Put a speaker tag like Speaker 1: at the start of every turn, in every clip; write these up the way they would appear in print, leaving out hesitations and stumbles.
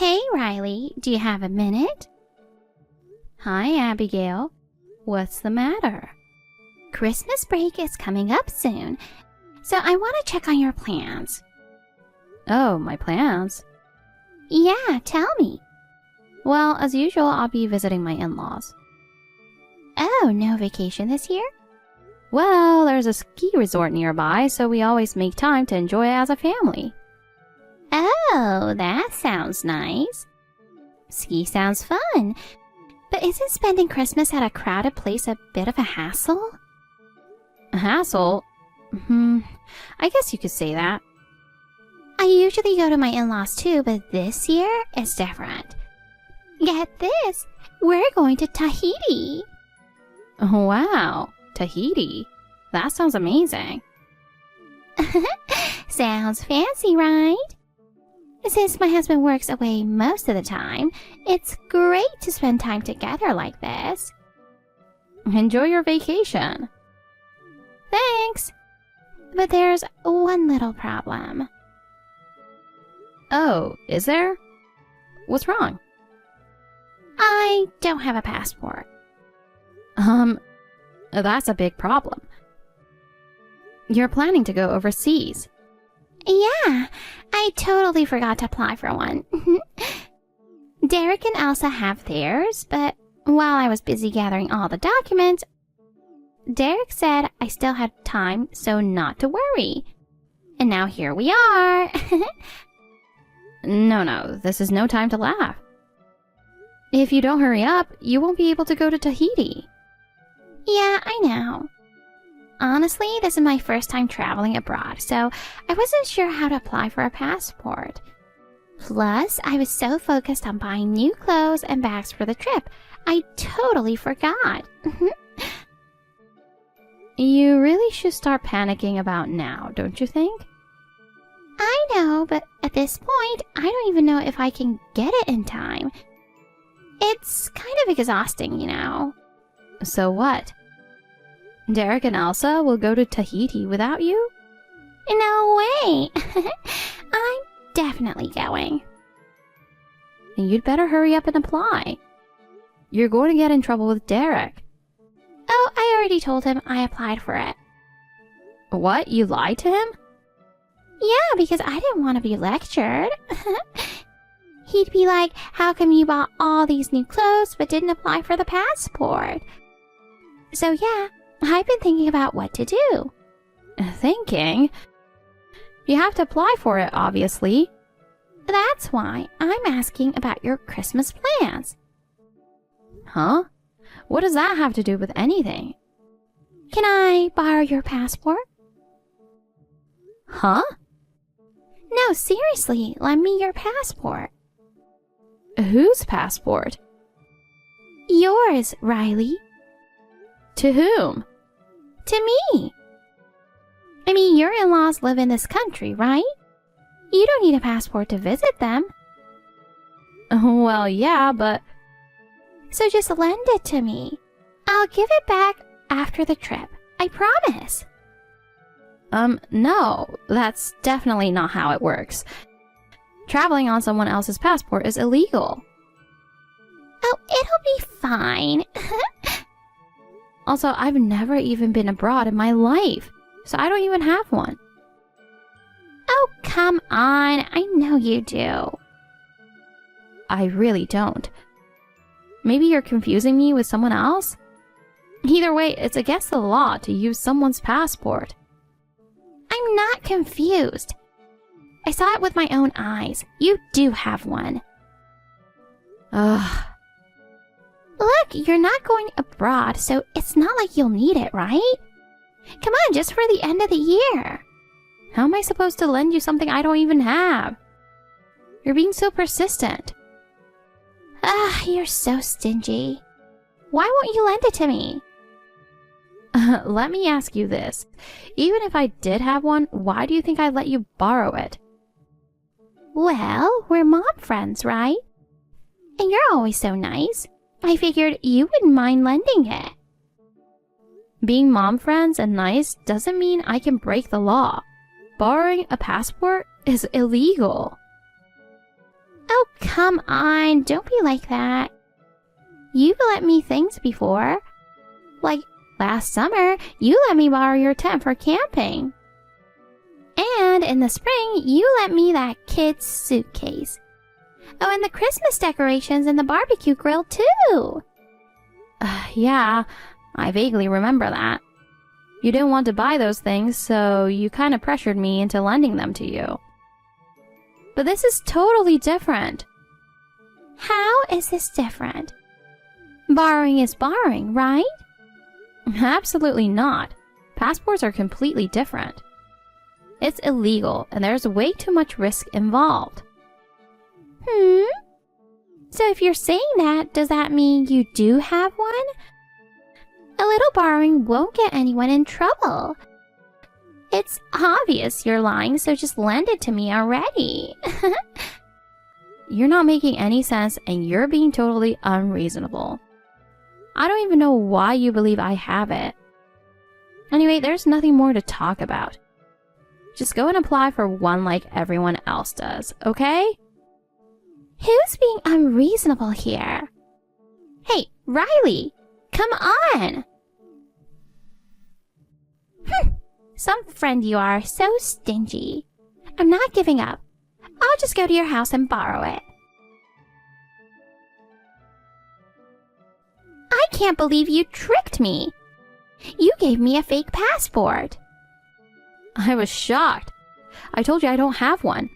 Speaker 1: Hey, Riley, do you have a minute? Hi, Abigail. What's the matter? Christmas break is coming up soon, so I want to check on your plans. Oh, my plans? Yeah, tell me. Well, as usual, I'll be visiting my in-laws. Oh, no vacation this year? Well, there's a ski resort nearby, so we always make time to enjoy it as a family. Oh, that sounds nice. Ski sounds fun, but isn't spending Christmas at a crowded place a bit of a hassle? A hassle? I guess you could say that. I usually go to my in-laws too, but this year it's different. Get this, we're going to Tahiti. Oh, wow, Tahiti. That sounds amazing. Sounds fancy, right? Since my husband works away most of the time, it's great to spend time together like this. Enjoy your vacation. Thanks. But there's one little problem. Oh, is there? What's wrong? I don't have a passport. That's a big problem. You're planning to go overseas. Yeah, I totally forgot to apply for one. Derek and Elsa have theirs, but while I was busy gathering all the documents, Derek said I still had time, so not to worry. And now here we are. No, this is no time to laugh. If you don't hurry up, you won't be able to go to Tahiti. Yeah, I know. Honestly, this is my first time traveling abroad, so I wasn't sure how to apply for a passport. Plus, I was so focused on buying new clothes and bags for the trip, I totally forgot. You really should start panicking about now, don't you think? I know, but at this point, I don't even know if I can get it in time. It's kind of exhausting, you know. So what? Derek and Elsa will go to Tahiti without you? No way! I'm definitely going. You'd better hurry up and apply. You're going to get in trouble with Derek. Oh, I already told him I applied for it. What? You lied to him? Yeah, because I didn't want to be lectured. He'd be like, how come you bought all these new clothes but didn't apply for the passport? So yeah, I've been thinking about what to do. Thinking? You have to apply for it, obviously. That's why I'm asking about your Christmas plans. Huh? What does that have to do with anything? Can I borrow your passport? Huh? No, seriously, lend me your passport. Whose passport? Yours, Riley. To whom? To me. I mean, your in-laws live in this country, right? You don't need a passport to visit them. Well, yeah, but... So just lend it to me. I'll give it back after the trip. I promise. No, that's definitely not how it works. Traveling on someone else's passport is illegal. Oh, it'll be fine. Also, I've never even been abroad in my life, so I don't even have one. Oh, come on. I know you do. I really don't. Maybe you're confusing me with someone else? Either way, it's against the law to use someone's passport. I'm not confused. I saw it with my own eyes. You do have one. Ugh. Look, you're not going abroad, so it's not like you'll need it, right? Come on, just for the end of the year. How am I supposed to lend you something I don't even have? You're being so persistent. You're so stingy. Why won't you lend it to me? Let me ask you this. Even if I did have one, why do you think I'd let you borrow it? Well, we're mom friends, right? And you're always so nice. I figured you wouldn't mind lending it. Being mom friends and nice doesn't mean I can break the law. Borrowing a passport is illegal. Oh, come on, don't be like that. You've let me things before. Like last summer, you let me borrow your tent for camping. And in the spring, you let me that kid's suitcase. Oh, and the Christmas decorations and the barbecue grill, too. Yeah, I vaguely remember that. You didn't want to buy those things, so you kind of pressured me into lending them to you. But this is totally different. How is this different? Borrowing is borrowing, right? Absolutely not. Passports are completely different. It's illegal, and there's way too much risk involved. So if you're saying that, does that mean you do have one? A little borrowing won't get anyone in trouble. It's obvious you're lying, so just lend it to me already. You're not making any sense, and you're being totally unreasonable. I don't even know why you believe I have it. Anyway, there's nothing more to talk about. Just go and apply for one like everyone else does, okay? Who's being unreasonable here? Hey, Riley, come on! Some friend you are, so stingy. I'm not giving up. I'll just go to your house and borrow it. I can't believe you tricked me. You gave me a fake passport. I was shocked. I told you I don't have one.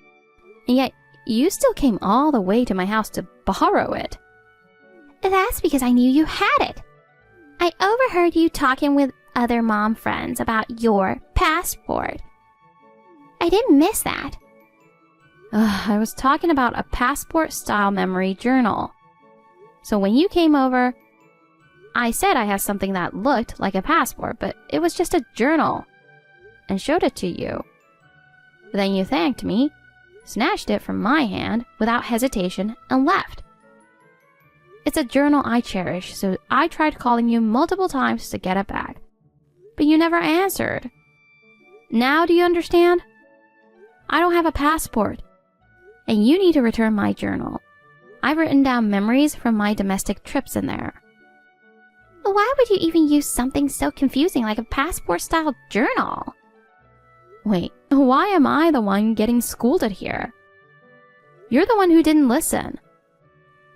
Speaker 1: And yet, you still came all the way to my house to borrow it. That's because I knew you had it. I overheard you talking with other mom friends about your passport. I didn't miss that. I was talking about a passport-style memory journal. So when you came over, I said I had something that looked like a passport, but it was just a journal, and showed it to you. Then you thanked me, snatched it from my hand without hesitation, and left. It's a journal I cherish, so I tried calling you multiple times to get it back, but you never answered. Now do you understand? I don't have a passport, and you need to return my journal. I've written down memories from my domestic trips in there. Why would you even use something so confusing like a passport-style journal? Wait, why am I the one getting scolded here? You're the one who didn't listen.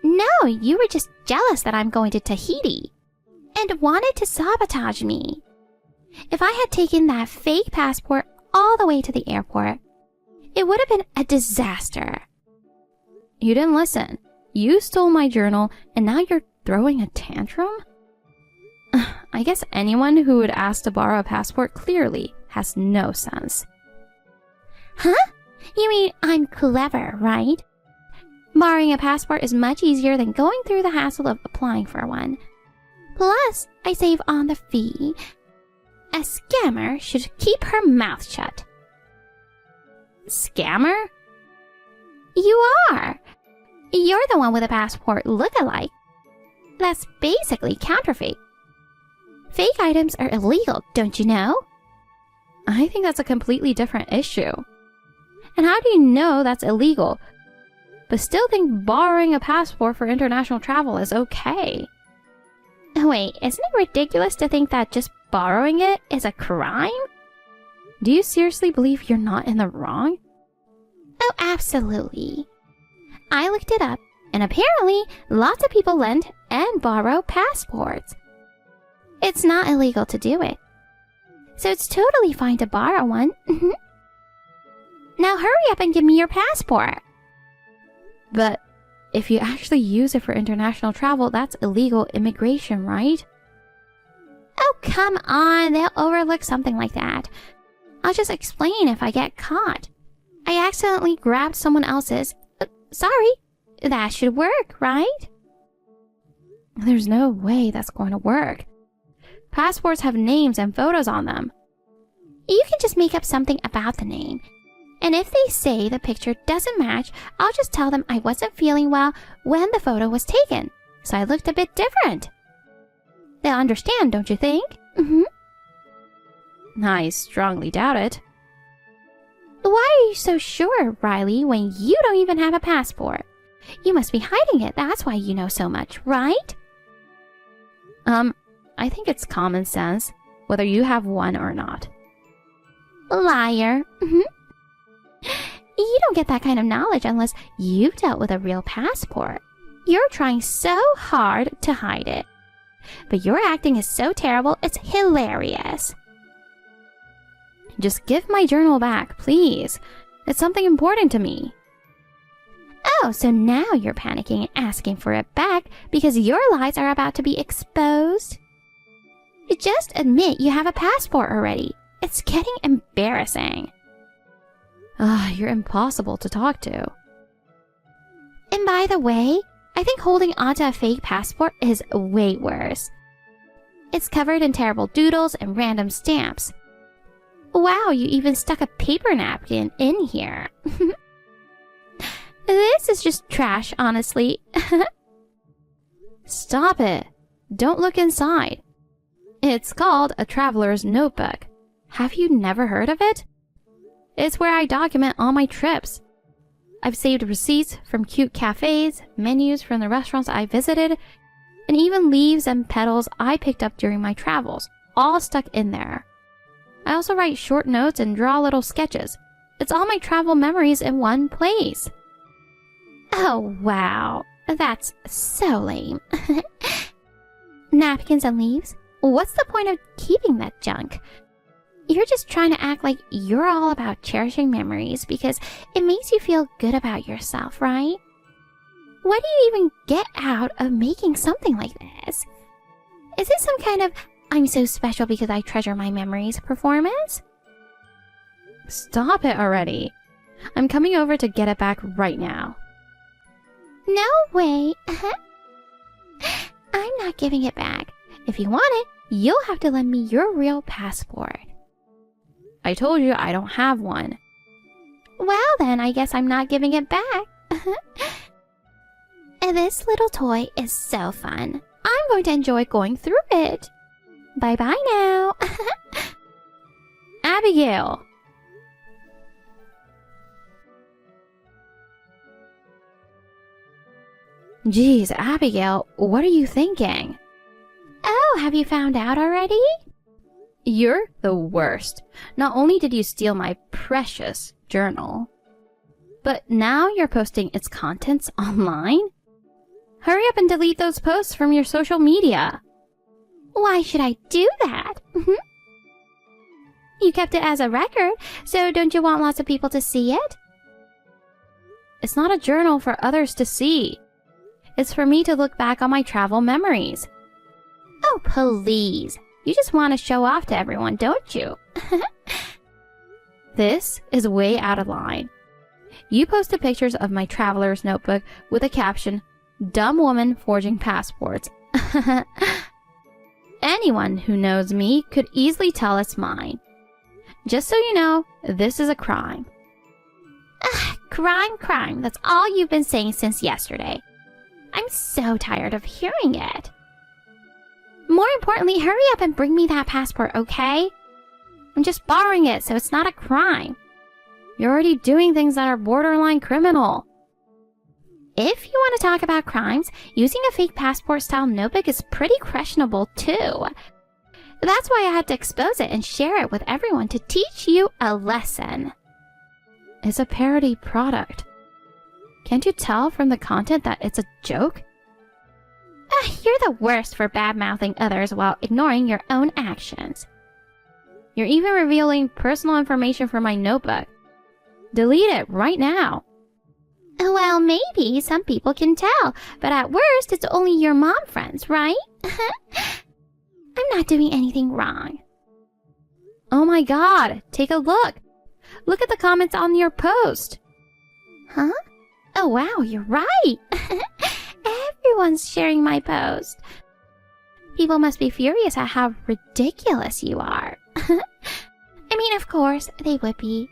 Speaker 1: No, you were just jealous that I'm going to Tahiti and wanted to sabotage me. If I had taken that fake passport all the way to the airport, it would have been a disaster. You didn't listen. You stole my journal, and now you're throwing a tantrum? I guess anyone who would ask to borrow a passport clearly has no sense. Huh? You mean I'm clever, right? Borrowing a passport is much easier than going through the hassle of applying for one. Plus, I save on the fee. A scammer should keep her mouth shut. Scammer? You are. You're the one with a passport look-alike. That's basically counterfeit. Fake items are illegal, don't you know? I think that's a completely different issue. And how do you know that's illegal, but still think borrowing a passport for international travel is okay? Wait, isn't it ridiculous to think that just borrowing it is a crime? Do you seriously believe you're not in the wrong? Oh, absolutely. I looked it up, and apparently lots of people lend and borrow passports. It's not illegal to do it. So it's totally fine to borrow one. Now hurry up and give me your passport. But if you actually use it for international travel, that's illegal immigration, right? Oh, come on. They'll overlook something like that. I'll just explain if I get caught. I accidentally grabbed someone else's. Sorry. That should work, right? There's no way that's going to work. Passports have names and photos on them. You can just make up something about the name. And if they say the picture doesn't match, I'll just tell them I wasn't feeling well when the photo was taken, so I looked a bit different. They'll understand, don't you think? I strongly doubt it. Why are you so sure, Riley, when you don't even have a passport? You must be hiding it. That's why you know so much, right?
Speaker 2: I think it's common sense, whether you have one or not.
Speaker 1: Liar. You don't get that kind of knowledge unless you've dealt with a real passport. You're trying so hard to hide it. But your acting is so terrible, it's hilarious.
Speaker 2: Just give my journal back, please. It's something important to me.
Speaker 1: Oh, so now you're panicking and asking for it back because your lies are about to be exposed? Just admit you have a passport already. It's getting embarrassing.
Speaker 2: You're impossible to talk to.
Speaker 1: And by the way, I think holding onto a fake passport is way worse. It's covered in terrible doodles and random stamps. Wow, you even stuck a paper napkin in here. This is just trash, honestly.
Speaker 2: Stop it. Don't look inside. It's called a traveler's notebook. Have you never heard of it? It's where I document all my trips. I've saved receipts from cute cafes, menus from the restaurants I visited, and even leaves and petals I picked up during my travels, all stuck in there. I also write short notes and draw little sketches. It's all my travel memories in one place.
Speaker 1: Oh, wow. That's so lame. Napkins and leaves? What's the point of keeping that junk? You're just trying to act like you're all about cherishing memories because it makes you feel good about yourself, right? What do you even get out of making something like this? Is this some kind of I'm so special because I treasure my memories performance?
Speaker 2: Stop it already. I'm coming over to get it back right now.
Speaker 1: No way. I'm not giving it back. If you want it, you'll have to lend me your real passport.
Speaker 2: I told you I don't have one.
Speaker 1: Well then, I guess I'm not giving it back. This little toy is so fun. I'm going to enjoy going through it. Bye-bye now.
Speaker 2: Abigail! Geez, Abigail, what are you thinking?
Speaker 1: Oh, have you found out already?
Speaker 2: You're the worst. Not only did you steal my precious journal, but now you're posting its contents online? Hurry up and delete those posts from your social media.
Speaker 1: Why should I do that? You kept it as a record, so don't you want lots of people to see it?
Speaker 2: It's not a journal for others to see. It's for me to look back on my travel memories.
Speaker 1: Oh, please. You just want to show off to everyone, don't you?
Speaker 2: This is way out of line. You posted pictures of my traveler's notebook with a caption, "Dumb woman forging passports." Anyone who knows me could easily tell it's mine. Just so you know, this is a crime.
Speaker 1: Crime. That's all you've been saying since yesterday. I'm so tired of hearing it. More importantly, hurry up and bring me that passport, okay? I'm just borrowing it, so it's not a crime.
Speaker 2: You're already doing things that are borderline criminal.
Speaker 1: If you want to talk about crimes, using a fake passport-style notebook is pretty questionable, too. That's why I had to expose it and share it with everyone to teach you a lesson.
Speaker 2: It's a parody product. Can't you tell from the content that it's a joke?
Speaker 1: You're the worst for bad-mouthing others while ignoring your own actions.
Speaker 2: You're even revealing personal information from my notebook. Delete it right now.
Speaker 1: Well, maybe some people can tell, but at worst, it's only your mom friends, right? I'm not doing anything wrong.
Speaker 2: Oh my god, take a look. Look at the comments on your post.
Speaker 1: Huh? Oh wow, you're right. Everyone's sharing my post. People must be furious at how ridiculous you are. I mean, of course, they would be.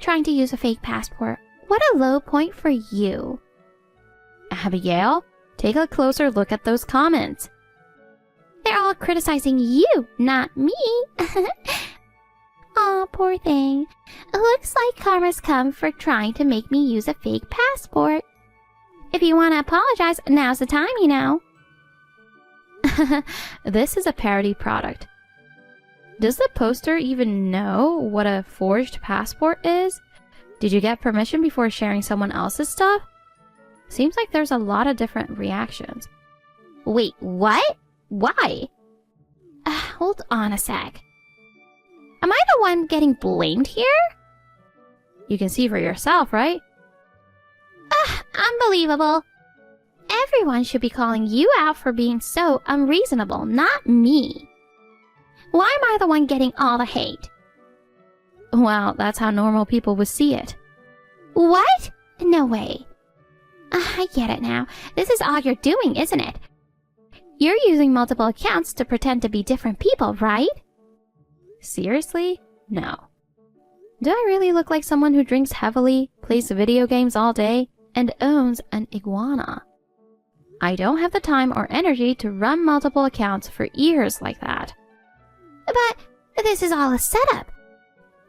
Speaker 1: Trying to use a fake passport. What a low point for you.
Speaker 2: Abigail, take a closer look at those comments.
Speaker 1: They're all criticizing you, not me. Aw, poor thing. Looks like karma's come for trying to make me use a fake passport. If you want to apologize, now's the time, you know.
Speaker 2: This is a parody product. Does the poster even know what a forged passport is? Did you get permission before sharing someone else's stuff? Seems like there's a lot of different reactions.
Speaker 1: Wait, what? Why? Hold on a sec. Am I the one getting blamed here?
Speaker 2: You can see for yourself, right?
Speaker 1: Unbelievable. Everyone should be calling you out for being so unreasonable, not me. Why am I the one getting all the hate?
Speaker 2: Well, that's how normal people would see it.
Speaker 1: What? No way. I get it now. This is all you're doing, isn't it? You're using multiple accounts to pretend to be different people, right?
Speaker 2: Seriously? No. Do I really look like someone who drinks heavily, plays video games all day, and owns an iguana? I don't have the time or energy to run multiple accounts for years like that.
Speaker 1: But this is all a setup.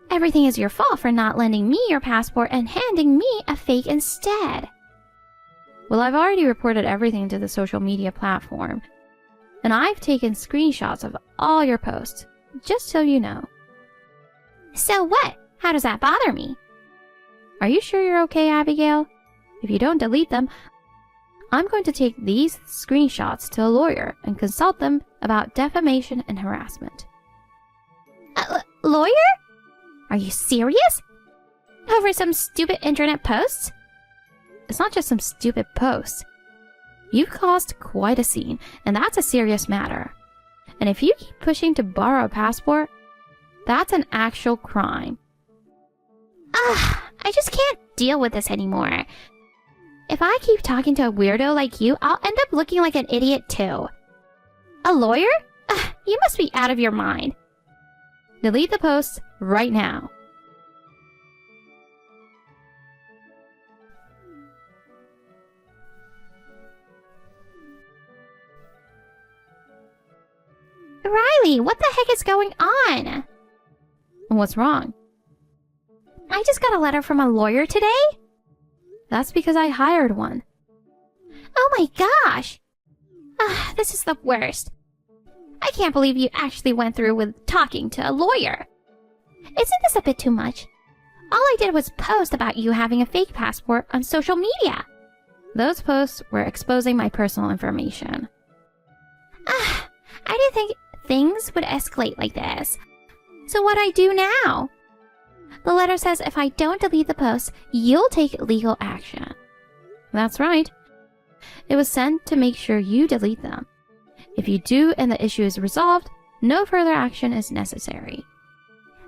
Speaker 1: Everything is your fault for not lending me your passport and handing me a fake instead.
Speaker 2: Well, I've already reported everything to the social media platform. And I've taken screenshots of all your posts, just so you know.
Speaker 1: So what? How does that bother me?
Speaker 2: Are you sure you're okay, Abigail? If you don't delete them, I'm going to take these screenshots to a lawyer and consult them about defamation and harassment.
Speaker 1: Lawyer? Are you serious? Over some stupid internet posts?
Speaker 2: It's not just some stupid posts. You've caused quite a scene, and that's a serious matter. And if you keep pushing to borrow a passport, that's an actual crime.
Speaker 1: I just can't deal with this anymore. If I keep talking to a weirdo like you, I'll end up looking like an idiot too. A lawyer? You must be out of your mind.
Speaker 2: Delete the posts right now.
Speaker 1: Riley, what the heck is going on?
Speaker 2: What's wrong?
Speaker 1: I just got a letter from a lawyer today.
Speaker 2: That's because I hired one.
Speaker 1: Oh my gosh! This is the worst. I can't believe you actually went through with talking to a lawyer. Isn't this a bit too much? All I did was post about you having a fake passport on social media.
Speaker 2: Those posts were exposing my personal information.
Speaker 1: I didn't think things would escalate like this. So what do I do now? The letter says if I don't delete the posts, you'll take legal action.
Speaker 2: That's right. It was sent to make sure you delete them. If you do and the issue is resolved, no further action is necessary.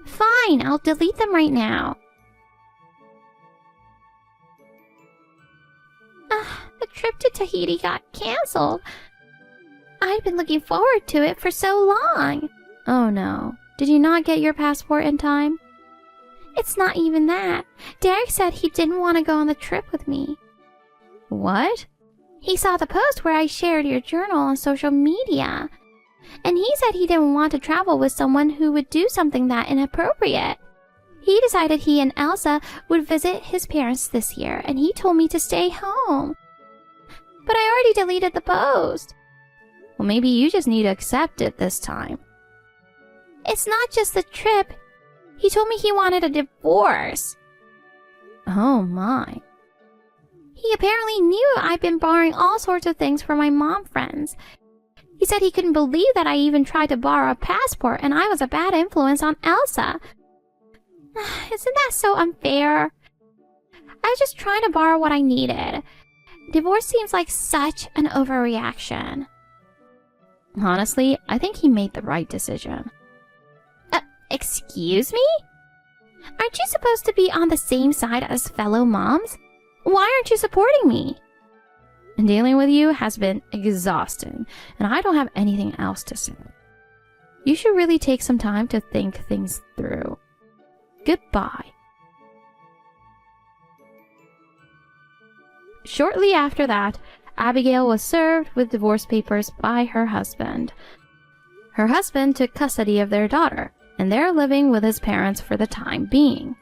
Speaker 1: Fine, I'll delete them right now. The trip to Tahiti got cancelled. I'd been looking forward to it for so long.
Speaker 2: Oh no. Did you not get your passport in time?
Speaker 1: It's not even that. Derek said he didn't want to go on the trip with me.
Speaker 2: What?
Speaker 1: He saw the post where I shared your journal on social media. And he said he didn't want to travel with someone who would do something that inappropriate. He decided he and Elsa would visit his parents this year, and he told me to stay home. But I already deleted the post.
Speaker 2: Well, maybe you just need to accept it this time.
Speaker 1: It's not just the trip. He told me he wanted a divorce.
Speaker 2: Oh my.
Speaker 1: He apparently knew I'd been borrowing all sorts of things from my mom friends. He said he couldn't believe that I even tried to borrow a passport and I was a bad influence on Elsa. Isn't that so unfair? I was just trying to borrow what I needed. Divorce seems like such an overreaction.
Speaker 2: Honestly, I think he made the right decision.
Speaker 1: Excuse me? Aren't you supposed to be on the same side as fellow moms? Why aren't you supporting me?
Speaker 2: Dealing with you has been exhausting, and I don't have anything else to say. You should really take some time to think things through. Goodbye. Shortly after that, Abigail was served with divorce papers by her husband. Her husband took custody of their daughter, and they're living with his parents for the time being.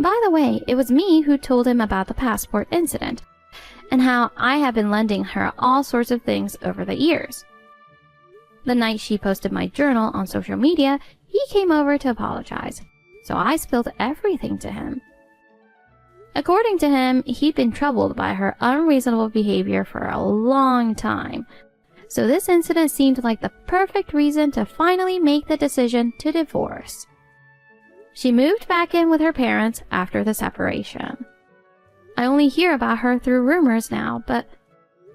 Speaker 2: By the way, it was me who told him about the passport incident, and how I have been lending her all sorts of things over the years. The night she posted my journal on social media, he came over to apologize, so I spilled everything to him. According to him, he'd been troubled by her unreasonable behavior for a long time, so this incident seemed like the perfect reason to finally make the decision to divorce. She moved back in with her parents after the separation. I only hear about her through rumors now, but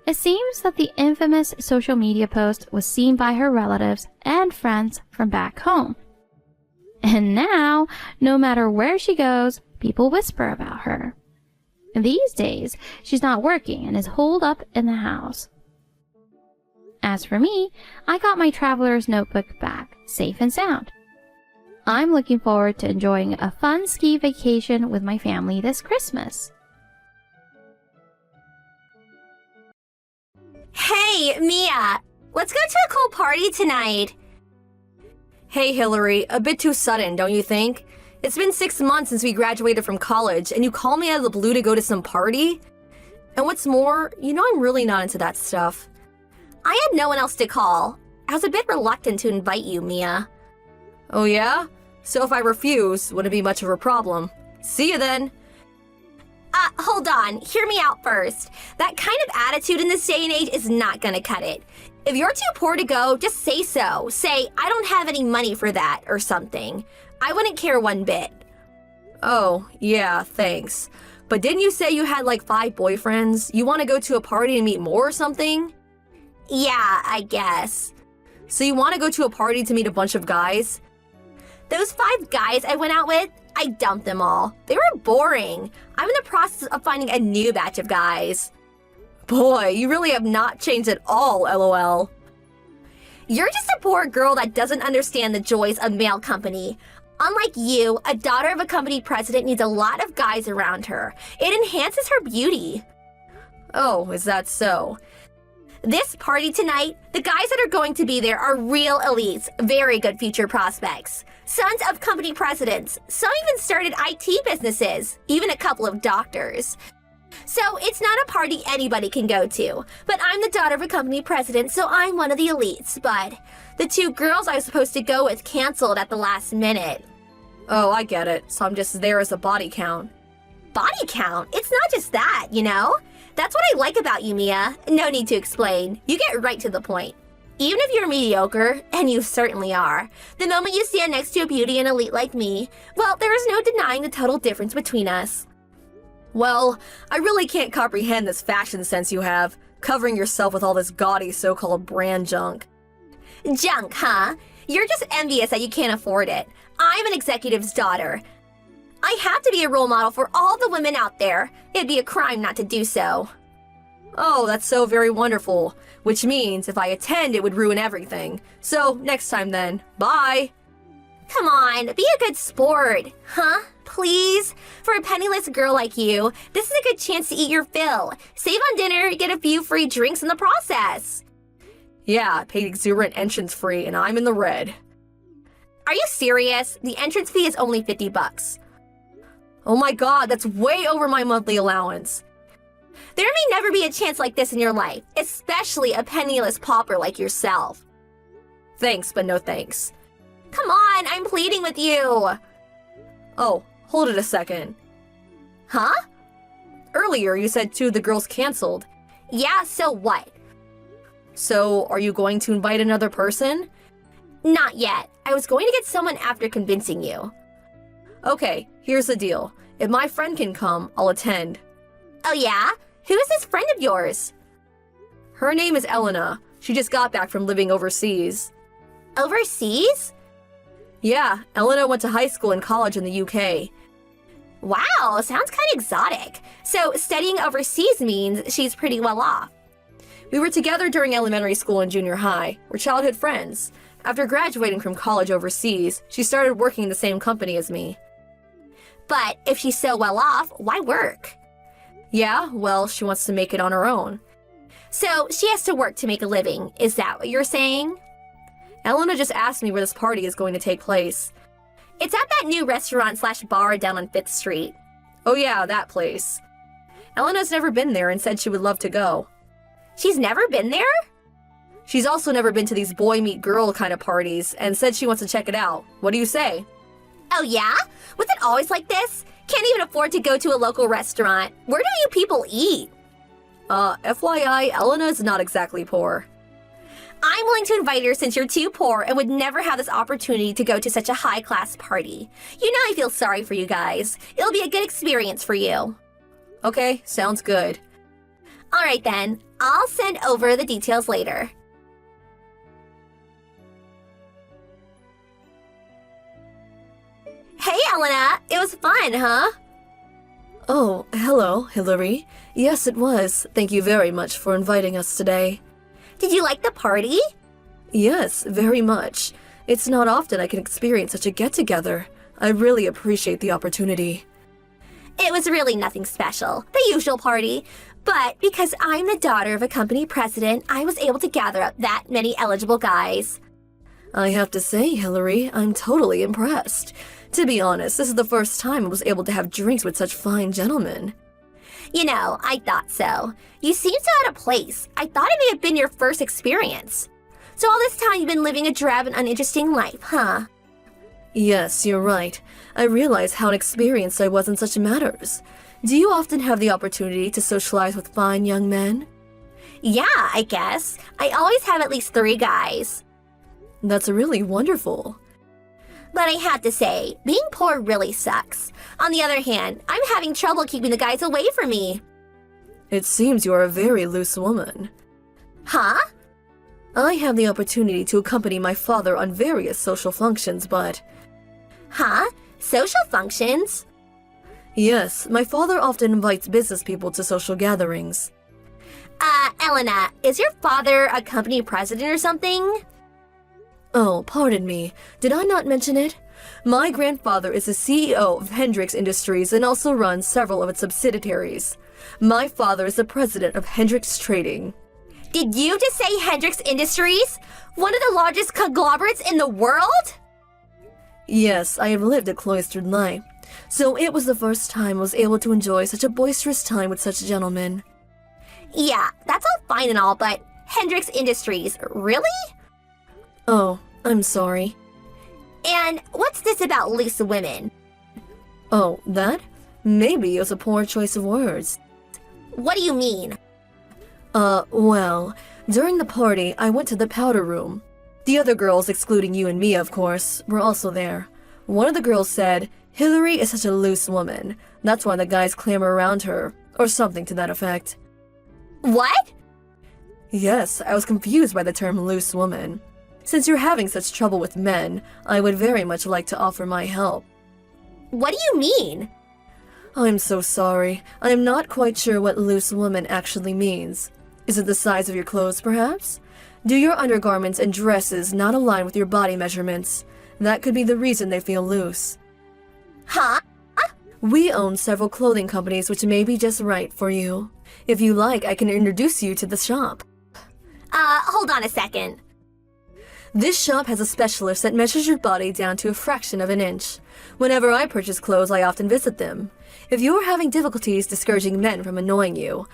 Speaker 2: it seems that the infamous social media post was seen by her relatives and friends from back home. And now, no matter where she goes, people whisper about her. These days, she's not working and is holed up in the house. As for me, I got my traveler's notebook back, safe and sound. I'm looking forward to enjoying a fun ski vacation with my family this Christmas.
Speaker 3: Hey, Mia! Let's go to a cool party tonight!
Speaker 4: Hey, Hillary, a bit too sudden, don't you think? It's been 6 months since we graduated from college, and you call me out of the blue to go to some party? And what's more, you know I'm really not into that stuff.
Speaker 3: I had no one else to call. I was a bit reluctant to invite you, Mia.
Speaker 4: Oh yeah? So if I refuse, wouldn't be much of a problem. See you then!
Speaker 3: Hold on. Hear me out first. That kind of attitude in this day and age is not gonna cut it. If you're too poor to go, just say so. Say, I don't have any money for that, or something. I wouldn't care one bit.
Speaker 4: Oh, yeah, thanks. But didn't you say you had like 5 boyfriends? You want to go to a party and meet more or something?
Speaker 3: Yeah, I guess.
Speaker 4: So you want to go to a party to meet a bunch of guys?
Speaker 3: Those 5 guys I went out with, I dumped them all. They were boring. I'm in the process of finding a new batch of guys.
Speaker 4: Boy, you really have not changed at all, LOL.
Speaker 3: You're just a poor girl that doesn't understand the joys of male company. Unlike you, a daughter of a company president needs a lot of guys around her. It enhances her beauty.
Speaker 4: Oh, is that so?
Speaker 3: This party tonight, the guys that are going to be there are real elites, very good future prospects. Sons of company presidents. Some even started IT businesses, even a couple of doctors. So it's not a party anybody can go to. But I'm the daughter of a company president, so I'm one of the elites. But the 2 girls I was supposed to go with canceled at the last minute.
Speaker 4: Oh, I get it. So I'm just there as a body count.
Speaker 3: Body count? It's not just that, you know? That's what I like about you, Mia. No need to explain. You get right to the point. Even if you're mediocre, and you certainly are, the moment you stand next to a beauty and elite like me, well, there is no denying the total difference between us.
Speaker 4: Well, I really can't comprehend this fashion sense you have, covering yourself with all this gaudy so-called brand junk.
Speaker 3: Junk, huh? You're just envious that you can't afford it. I'm an executive's daughter. I have to be a role model for all the women out there. It'd be a crime not to do so.
Speaker 4: Oh, that's so very wonderful. Which means if I attend, it would ruin everything. So, next time then. Bye!
Speaker 3: Come on, be a good sport. Huh? Please? For a penniless girl like you, this is a good chance to eat your fill. Save on dinner, get a few free drinks in the process.
Speaker 4: Yeah, paid exuberant entrance fee, and I'm in the red.
Speaker 3: Are you serious? The entrance fee is only $50.
Speaker 4: Oh my god, that's way over my monthly allowance.
Speaker 3: There may never be a chance like this in your life, especially a penniless pauper like yourself.
Speaker 4: Thanks, but no thanks.
Speaker 3: Come on, I'm pleading with you.
Speaker 4: Oh, hold it a second.
Speaker 3: Huh?
Speaker 4: Earlier, you said 2 of the girls canceled.
Speaker 3: Yeah, so what?
Speaker 4: So, are you going to invite another person?
Speaker 3: Not yet. I was going to get someone after convincing you.
Speaker 4: Okay, here's the deal. If my friend can come, I'll attend.
Speaker 3: Oh yeah? Who is this friend of yours?
Speaker 4: Her name is Elena. She just got back from living overseas.
Speaker 3: Overseas?
Speaker 4: Yeah, Elena went to high school and college in the UK.
Speaker 3: Wow, sounds kind of exotic. So studying overseas means she's pretty well off.
Speaker 4: We were together during elementary school and junior high. We're childhood friends. After graduating from college overseas, she started working in the same company as me.
Speaker 3: But if she's so well off, why work?
Speaker 4: Yeah, well, she wants to make it on her own.
Speaker 3: So she has to work to make a living, is that what you're saying?
Speaker 4: Elena just asked me where this party is going to take place.
Speaker 3: It's at that new restaurant/bar down on 5th Street.
Speaker 4: Oh yeah, that place. Elena's never been there and said she would love to go.
Speaker 3: She's never been there?
Speaker 4: She's also never been to these boy meet girl kind of parties and said she wants to check it out. What do you say?
Speaker 3: Oh yeah? Was it always like this? Can't even afford to go to a local restaurant. Where do you people eat?
Speaker 4: FYI, Elena is not exactly poor.
Speaker 3: I'm willing to invite her since you're too poor and would never have this opportunity to go to such a high-class party. You know I feel sorry for you guys. It'll be a good experience for you.
Speaker 4: Okay, sounds good.
Speaker 3: Alright then, I'll send over the details later. Hey Elena, it was fun, huh?
Speaker 4: Oh, hello, Hillary. Yes, it was. Thank you very much for inviting us today.
Speaker 3: Did you like the party?
Speaker 4: Yes, very much. It's not often I can experience such a get-together. I really appreciate the opportunity.
Speaker 3: It was really nothing special, the usual party. But because I'm the daughter of a company president, I was able to gather up that many eligible guys.
Speaker 4: I have to say, Hillary, I'm totally impressed. To be honest, this is the first time I was able to have drinks with such fine gentlemen.
Speaker 3: You know, I thought so. You seem so out of place. I thought it may have been your first experience. So all this time you've been living a drab and uninteresting life, huh?
Speaker 4: Yes, you're right. I realize how inexperienced I was in such matters. Do you often have the opportunity to socialize with fine young men?
Speaker 3: Yeah, I guess. I always have at least 3 guys.
Speaker 4: That's really wonderful.
Speaker 3: But I have to say, being poor really sucks. On the other hand, I'm having trouble keeping the guys away from me.
Speaker 4: It seems you are a very loose woman.
Speaker 3: Huh?
Speaker 4: I have the opportunity to accompany my father on various social functions, but...
Speaker 3: Huh? Social functions?
Speaker 4: Yes, my father often invites business people to social gatherings.
Speaker 3: Elena, is your father a company president or something?
Speaker 4: Oh, pardon me. Did I not mention it? My grandfather is the CEO of Hendrix Industries and also runs several of its subsidiaries. My father is the president of Hendrix Trading.
Speaker 3: Did you just say Hendrix Industries? One of the largest conglomerates in the world?
Speaker 4: Yes, I have lived a cloistered life, so it was the first time I was able to enjoy such a boisterous time with such gentlemen.
Speaker 3: Yeah, that's all fine and all, but Hendrix Industries, really?
Speaker 4: Oh, I'm sorry.
Speaker 3: And what's this about loose women?
Speaker 4: Oh, that? Maybe it was a poor choice of words.
Speaker 3: What do you mean?
Speaker 4: Well, during the party, I went to the powder room. The other girls, excluding you and me, of course, were also there. One of the girls said, "Hillary is such a loose woman. That's why the guys clamor around her," or something to that effect.
Speaker 3: What?
Speaker 4: Yes, I was confused by the term loose woman. Since you're having such trouble with men, I would very much like to offer my help.
Speaker 3: What do you mean?
Speaker 4: I'm so sorry. I am not quite sure what loose woman actually means. Is it the size of your clothes, perhaps? Do your undergarments and dresses not align with your body measurements? That could be the reason they feel loose.
Speaker 3: Huh?
Speaker 4: We own several clothing companies which may be just right for you. If you like, I can introduce you to the shop.
Speaker 3: Hold on a second.
Speaker 4: This shop has a specialist that measures your body down to a fraction of an inch. Whenever I purchase clothes, I often visit them. If you're having difficulties discouraging men from annoying you,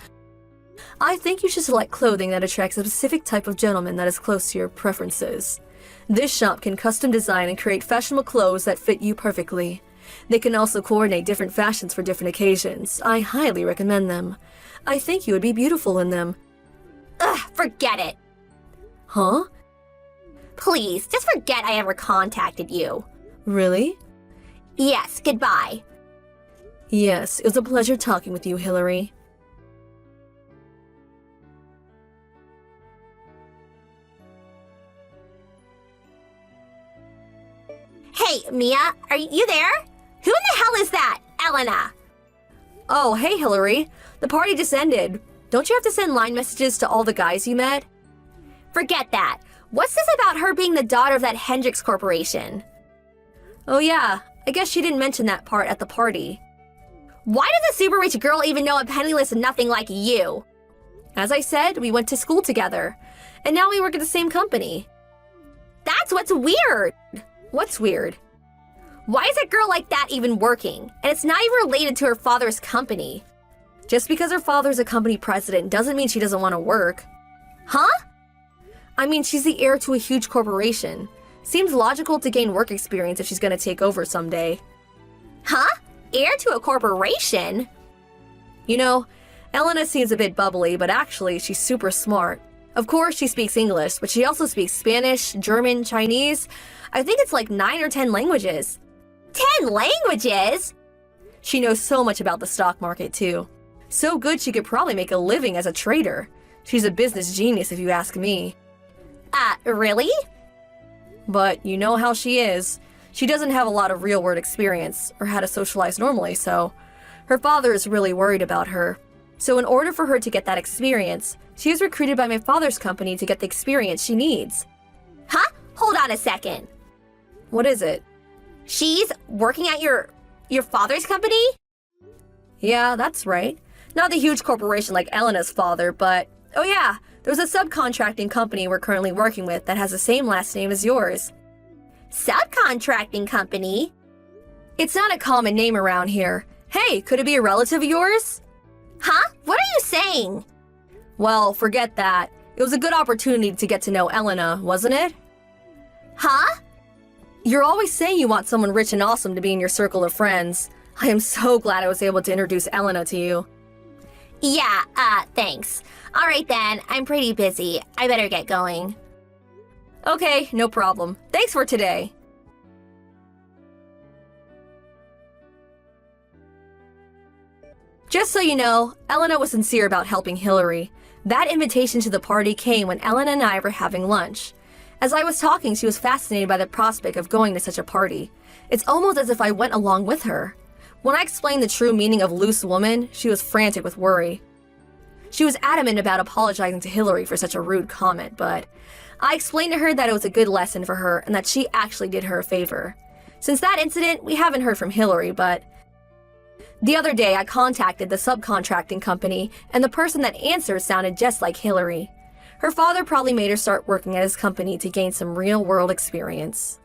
Speaker 4: I think you should select clothing that attracts a specific type of gentleman that is close to your preferences. This shop can custom design and create fashionable clothes that fit you perfectly. They can also coordinate different fashions for different occasions. I highly recommend them. I think you would be beautiful in them.
Speaker 3: Ugh, forget it.
Speaker 4: Huh?
Speaker 3: Please, just forget I ever contacted you.
Speaker 4: Really?
Speaker 3: Yes, goodbye.
Speaker 4: Yes, it was a pleasure talking with you, Hillary.
Speaker 3: Hey, Mia, are you there? Who in the hell is that? Elena.
Speaker 4: Oh, hey, Hillary. The party just ended. Don't you have to send line messages to all the guys you met?
Speaker 3: Forget that. What's this about her being the daughter of that Hendrix Corporation?
Speaker 4: Oh yeah, I guess she didn't mention that part at the party.
Speaker 3: Why does a super rich girl even know a penniless nothing like you?
Speaker 4: As I said, we went to school together, and now we work at the same company.
Speaker 3: That's what's weird.
Speaker 4: What's weird?
Speaker 3: Why is a girl like that even working? And it's not even related to her father's company.
Speaker 4: Just because her father's a company president doesn't mean she doesn't want to work.
Speaker 3: Huh?
Speaker 4: I mean, she's the heir to a huge corporation. Seems logical to gain work experience if she's gonna take over someday.
Speaker 3: Huh? Heir to a corporation?
Speaker 4: You know, Elena seems a bit bubbly, but actually, she's super smart. Of course, she speaks English, but she also speaks Spanish, German, Chinese. I think it's like 9 or 10 languages.
Speaker 3: 10 languages?
Speaker 4: She knows so much about the stock market, too. So good she could probably make a living as a trader. She's a business genius, if you ask me.
Speaker 3: Really?
Speaker 4: But you know how she is. She doesn't have a lot of real-world experience, or how to socialize normally, so her father is really worried about her. So in order for her to get that experience, she was recruited by my father's company to get the experience she needs.
Speaker 3: Huh? Hold on a second.
Speaker 4: What is it?
Speaker 3: She's working at your father's company?
Speaker 4: Yeah, that's right. Not the huge corporation like Elena's father, but oh yeah, there's a subcontracting company we're currently working with that has the same last name as yours.
Speaker 3: Subcontracting company?
Speaker 4: It's not a common name around here. Hey, could it be a relative of yours?
Speaker 3: Huh? What are you saying?
Speaker 4: Well, forget that. It was a good opportunity to get to know Elena, wasn't it?
Speaker 3: Huh?
Speaker 4: You're always saying you want someone rich and awesome to be in your circle of friends. I am so glad I was able to introduce Elena to you.
Speaker 3: Yeah, thanks. All right then, I'm pretty busy. I better get going.
Speaker 4: Okay, no problem. Thanks for today. Just so you know, Elena was sincere about helping Hillary. That invitation to the party came when Elena and I were having lunch. As I was talking, she was fascinated by the prospect of going to such a party. It's almost as if I went along with her. When I explained the true meaning of loose woman, she was frantic with worry. She was adamant about apologizing to Hillary for such a rude comment, but I explained to her that it was a good lesson for her and that she actually did her a favor. Since that incident, we haven't heard from Hillary, but the other day I contacted the subcontracting company and the person that answered sounded just like Hillary. Her father probably made her start working at his company to gain some real-world experience.